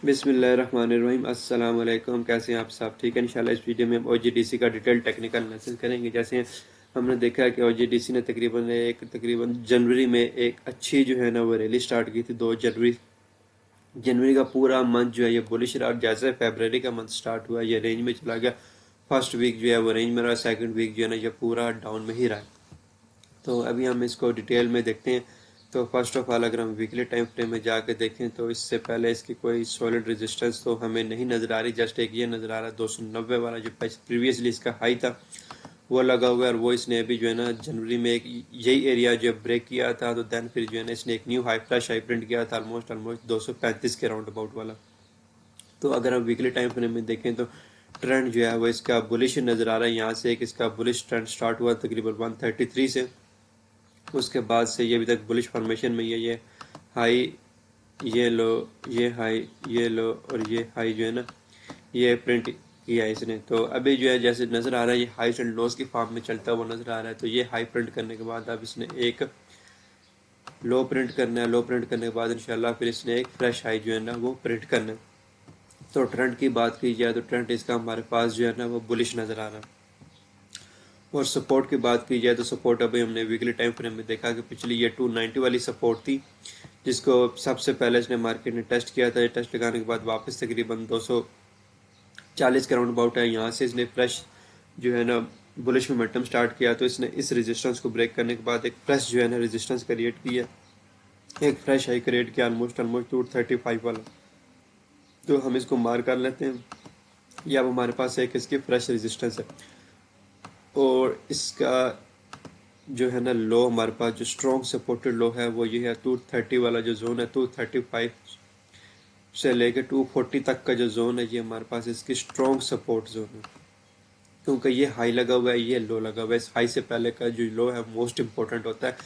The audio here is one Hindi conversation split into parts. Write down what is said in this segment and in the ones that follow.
बिस्मिल्लाहिर्रहमानिर्रहीम। अस्सलाम वालेकुम। कैसे हैं आप सब? ठीक है इंशाल्लाह। इस वीडियो में हम ओजीडीसी का डिटेल टेक्निकल एनालिसिस करेंगे। जैसे हमने देखा है कि ओजीडीसी ने तकरीबन जनवरी में एक अच्छी जो है ना वो रैली स्टार्ट की थी। 2 जनवरी जनवरी का पूरा मंथ जो है ये बुलिश रहा। जैसे फरवरी का मंथ स्टार्ट हुआ ये रेंज में चला गया। फर्स्ट वीक जो है वो रेंज में रहा, सेकंड वीक जो है ना ये पूरा डाउन में ही रहा। तो अभी हम इसको डिटेल में देखते हैं। तो फर्स्ट ऑफ ऑल अगर हम वीकली टाइम फ्रेम में जाके देखें तो इससे पहले इसकी कोई सॉलिड रेजिस्टेंस तो हमें नहीं नज़र आ रही। जस्ट एक ये नज़र आ रहा है 290 वाला जो प्रीवियसली इसका हाई था वो लगा हुआ है। और वो इसने अभी जो है ना जनवरी में एक यही एरिया जो ब्रेक किया था, तो देन फिर जो है ना इसने एक new high flash high print किया था ऑलमोस्ट 235 के राउंड अबाउट वाला। तो अगर हम वीकली टाइम फ्रेम में देखें तो ट्रेंड जो है वो इसका बुलिश नज़र आ रहा है। यहाँ से एक इसका बुलिश ट्रेंड स्टार्ट हुआ तकरीबन 133 से। उसके बाद से ये अभी तक बुलिश फॉर्मेशन में ये हाई, ये लो, ये हाई, ये लो और ये हाई जो है ना ये प्रिंट किया है इसने। तो अभी जो है जैसे नज़र आ रहा है ये हाई एंड लोस की फॉर्म में चलता हुआ नज़र आ रहा है। तो ये हाई प्रिंट करने के बाद अब इसने एक लो प्रिंट करना है। लो प्रिंट करने के बाद इंशाल्लाह फिर इसने एक फ्रेश हाई जो है ना वो प्रिंट करना है। तो ट्रेंड की बात की जाए तो ट्रेंड इसका हमारे पास जो है ना वो बुलिश नज़र आ रहा है। और सपोर्ट की बात की जाए तो सपोर्ट अभी हमने वीकली टाइम फ्रेम में देखा कि पिछली ये 290 वाली सपोर्ट थी, जिसको सबसे पहले इसने मार्केट ने टेस्ट किया था। ये टेस्ट लगाने के बाद वापस तकरीबन 240 के राउंड अबाउट है। यहाँ से इसने फ्रेश जो है ना बुलिश मोमेंटम स्टार्ट किया। तो इसने इस रेजिस्टेंस को ब्रेक करने के बाद एक फ्रेश जो है ना रेजिस्टेंस क्रिएट किया, एक फ्रेश हाई क्रिएट किया ऑलमोस्ट 235 वाला। तो हम इसको मार कर लेते हैं। या अब हमारे पास एक इसकी फ्रेश रेजिस्टेंस है। और इसका जो है ना लो हमारे पास जो स्ट्रॉन्ग सपोर्टेड लो है वो ये है 230 वाला जो जोन है। 235 से लेके 240 तक का जो जोन है ये हमारे पास इसकी स्ट्रॉन्ग सपोर्ट जोन है। क्योंकि ये हाई लगा हुआ है, ये लो लगा हुआ है। इस हाई से पहले का जो लो है मोस्ट इंपॉर्टेंट होता है।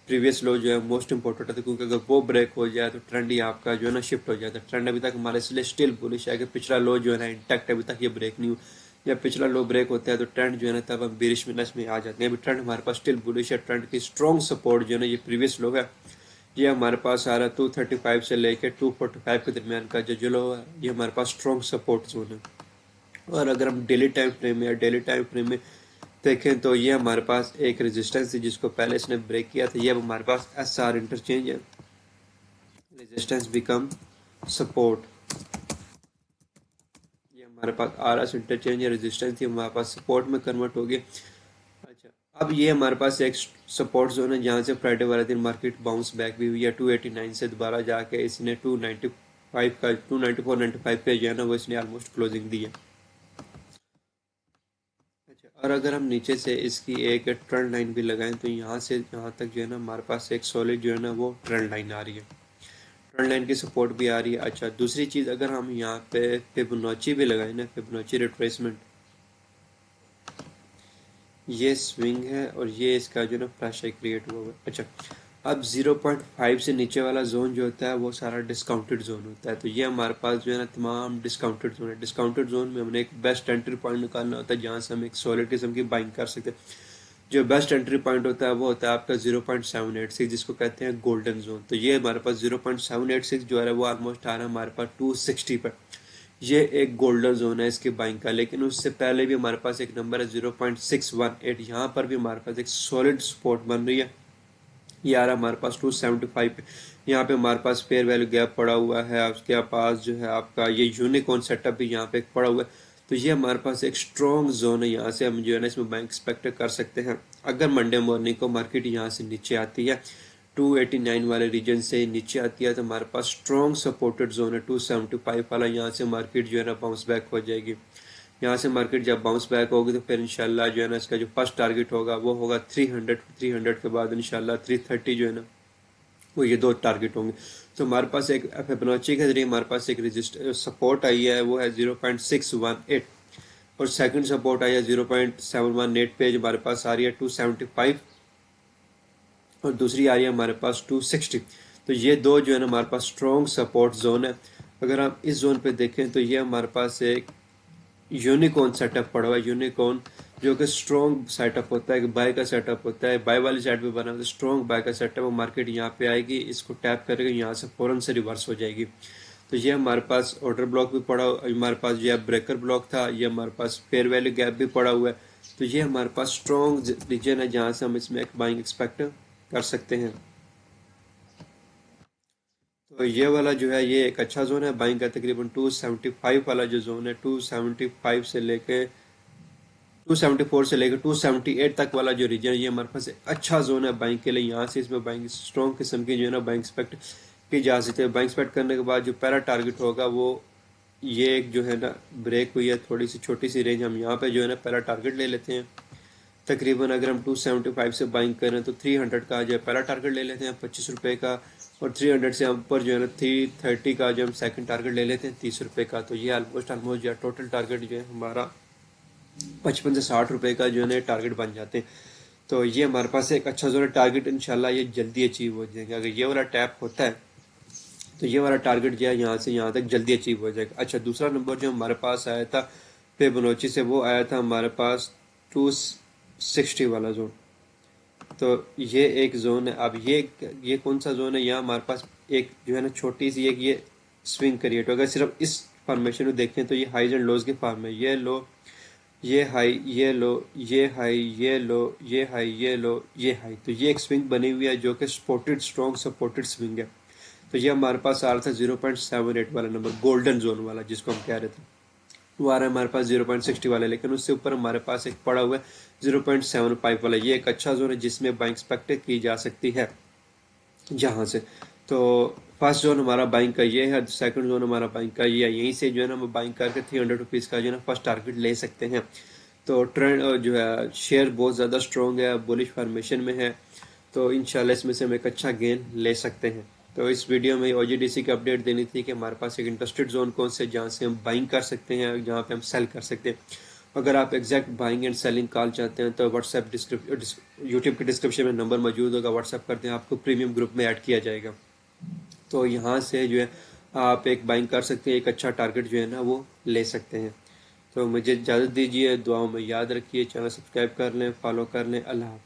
प्रीवियस लो जो है मोस्ट इंपॉर्टेंट होता है, क्योंकि अगर वो ब्रेक हो जाए तो ट्रेंड ही आपका जो है ना शिफ्ट हो जाता है। ट्रेंड अभी तक हमारे इसलिए स्टिल बुलिश है कि पिछला लो जो है ना इंटैक्ट अभी तक ये ब्रेक नहीं हुआ। जब पिछला लो ब्रेक होता है तो ट्रेंड जो है ना तब हम बेरिश मिनस में आ जाते हैं। अभी ट्रेंड हमारे पास स्टिल बुलिश है। ट्रेंड की स्ट्रॉन्ग सपोर्ट जो है ना ये प्रीवियस लो है, ये हमारे पास आ रहा है 235 से लेकर 245 के दरमियान का जो लो है ये हमारे पास स्ट्रॉन्ग सपोर्ट जोन है। और अगर हम डेली टाइम फ्रेम में देखें तो ये हमारे पास एक रेजिस्टेंस थी जिसको पहले इसने ब्रेक किया था। ये अब हमारे पास एस आर इंटरचेंज है, रेजिस्टेंस बिकम सपोर्ट। ये हमारे पास आर एस इंटरचेंज है, रेजिस्टेंस थी हमारे पास सपोर्ट में कन्वर्ट हो गया। अच्छा, अब ये हमारे पास एक सपोर्ट जोन है जहाँ से फ्राइडे वाले दिन मार्केट बाउंस बैक भी हुई है। 289 से दोबारा जाके इसने 295 का 294-95 पे जो है ना वो इसने ऑलमोस्ट क्लोजिंग दी है। अच्छा, और अगर हम नीचे से इसकी एक ट्रेंड लाइन भी लगाएं तो यहाँ से यहाँ तक जो है ना हमारे पास एक सॉलिड जो है ना वो ट्रेंड लाइन आ रही है। ट्रेंड लाइन की सपोर्ट भी आ रही है। अच्छा, दूसरी चीज़ अगर हम यहाँ पे फिबोनाची भी लगाएं ना, फिबोनाची रिट्रेसमेंट, ये स्विंग है और ये इसका जो ना फ्लैश क्रिएट हुआ है। अच्छा, अब 0.5 से नीचे वाला जोन जो होता है वो सारा डिस्काउंटेड जोन होता है। तो ये हमारे पास जो है ना तमाम डिस्काउंटेड जोन है। डिस्काउंटेड जोन में हमने एक बेस्ट एंट्री पॉइंट निकालना होता है जहाँ से हम एक सॉलिड किस्म की बाइंग कर सकते हैं। जो बेस्ट एंट्री पॉइंट होता है वो होता है आपका 0.786, जिसको कहते हैं गोल्डन जोन। तो ये हमारे पास 0.786 जो है वो ऑलमोस्ट आ रहा है हमारे पास 260 पर। ये एक गोल्डन जोन है इसके बाइंग का। लेकिन उससे पहले भी हमारे पास एक नंबर है 0.618, यहाँ पर भी हमारे पास एक सॉलिड सपोर्ट बन रही है। ये आ रहा है हमारे पास 275 पे। यहाँ पे हमारे पास फेयर वैल्यू गैप पड़ा हुआ है। उसके पास जो है आपका ये यूनिकॉर्न सेटअप भी यहाँ पे पड़ा हुआ है। तो ये हमारे पास एक स्ट्रॉन्ग जोन है, यहाँ से हम जो है ना इसमें बैंक एक्सपेक्ट कर सकते हैं। अगर मंडे मॉर्निंग को मार्केट यहाँ से नीचे आती है 289 वाले रीजन से नीचे आती है तो हमारे पास स्ट्रॉन्ग सपोर्टेड जोन है 275 वाला। यहाँ से मार्केट जो है ना बाउंस बैक हो जाएगी। यहाँ से मार्केट जब बाउंस बैक होगी तो फिर इंशाल्लाह जो है ना इसका जो फर्स्ट टारगेट होगा वो होगा 300। 300 के बाद इंशाल्लाह 330 जो है ना वो ये दो टारगेट होंगे। तो हमारे पास एक फिबोनाची के जरिए हमारे पास एक रजिस्टर सपोर्ट आई है वो है 0.618। और सेकंड सपोर्ट आई है 0.718 पे हमारे पास आ रही है 275। और दूसरी आ रही है हमारे पास 260। तो ये दो जो है ना हमारे पास स्ट्रॉन्ग सपोर्ट जोन है। अगर आप इस जोन पे देखें तो ये हमारे पास एक यूनिकॉर्न सेटअप पड़ा हुआ है। यूनिकॉर्न जो कि स्ट्रॉन्ग सेटअप होता है, कि बाय का सेटअप होता है। बाय वाली साइड पे बना हुआ है स्ट्रॉन्ग बाय का सेटअप। मार्केट यहाँ पे आएगी, इसको टैप करेगा, यहाँ से फौरन से रिवर्स हो जाएगी। तो ये हमारे पास ऑर्डर ब्लॉक भी पड़ा, हमारे पास ये ब्रेकर ब्लॉक था, ये हमारे पास फेयर वैल्यू गैप भी पड़ा हुआ है। तो ये हमारे पास स्ट्रॉन्ग रीजन है जहाँ से हम इसमें एक बाइंग एक्सपेक्ट कर सकते हैं। तो ये वाला जो है ये एक अच्छा जोन है बाइंग का, तकरीबन 275 वाला जो जोन है, 275 से लेके 274 से लेकर 278 तक वाला जो रीजन है, ये हमारे पास एक अच्छा जोन है बाइंग के लिए। यहाँ से इसमें बाइंग स्ट्रॉन्ग किस्म की जो है ना बाइंग एक्सपेक्ट की जा सकती है। बाइंग एक्सपेक्ट करने के बाद जो पहला टारगेट होगा वो ये एक जो है ना ब्रेक हुई है, थोड़ी सी छोटी सी रेंज, हम यहाँ पे जो है ना पहला टारगेट ले लेते हैं। तकरीबन अगर हम 275 से बाइंग करें तो 300 का जो है पहला टारगेट ले लेते हैं 25 रुपये का, और 300 से ऊपर जो है ना 330 का जो हम सेकंड टारगेट ले लेते हैं 30 रुपये का। तो ये ऑलमोस्ट जो है टोटल टारगेट जो है हमारा 55 से 60 रुपये का जो है ना टारगेट बन जाते हैं। तो ये हमारे पास एक अच्छा जो है टारगेट, इंशाल्लाह ये जल्दी अचीव हो जाएगा। अगर ये वाला टैप होता है तो ये वाला टारगेट जो है यहाँ से यहाँ तक जल्दी अचीव हो जाएगा। अच्छा, दूसरा नंबर जो हमारे पास आया था फिबोनाची से, वो आया था हमारे पास 260 वाला जोन। तो ये एक जोन है। अब ये कौन सा जोन है, यहाँ हमारे पास एक जो है ना छोटी सी एक ये स्विंग क्रिएट होगा। सिर्फ इस फॉर्मेशन को देखें तो ये हाईज एंड लोज के फॉर्म में, ये लो, ये हाई, ये लो, ये हाई, ये लो, ये हाई, ये लो, ये हाई। तो ये एक स्विंग बनी हुई है जो कि सपोर्टेड, स्ट्रॉन्ग सपोर्टेड स्विंग है। तो ये हमारे पास आ रहा था 0.78 वाला नंबर, गोल्डन जोन वाला जिसको हम कह रहे थे, वो आ रहा है हमारे पास 0.60 वाला। लेकिन उससे ऊपर हमारे पास एक पड़ा हुआ है 0.75 वाला। ये एक अच्छा जोन है जिसमें बाइंग एक्सपेक्ट की जा सकती है जहाँ से। तो फर्स्ट जोन हमारा बाइंग का ये है, सेकंड जोन हमारा बाइंग का ये है। यहीं से जो है ना हम बाइंग करके 300 रुपीज़ का जो है ना फर्स्ट टारगेट ले सकते हैं। तो ट्रेंड जो है शेयर बहुत ज़्यादा स्ट्रॉन्ग है, बुलिश फॉर्मेशन में है। तो इंशाल्लाह इसमें से हम एक अच्छा गेन ले सकते हैं। तो इस वीडियो में OGDC की अपडेट देनी थी कि हमारे पास एक इंटरेस्टेड जोन कौन से जहाँ से हम बाइंग कर सकते हैं, जहाँ पे हम सेल कर सकते हैं। अगर आप exact buying and selling call चाहते हैं तो व्हाट्सएप यूट्यूब के डिस्क्रिप्शन में नंबर मौजूद होगा, व्हाट्सएप करते हैं, आपको प्रीमियम ग्रुप में ऐड किया जाएगा। तो यहाँ से जो है आप एक बाइंग कर सकते हैं, एक अच्छा टारगेट जो है ना वो ले सकते हैं। तो मुझे इजाज़त दीजिए, दुआओं में याद रखिए, चैनल सब्सक्राइब कर लें, फॉलो कर लें। अल्लाह।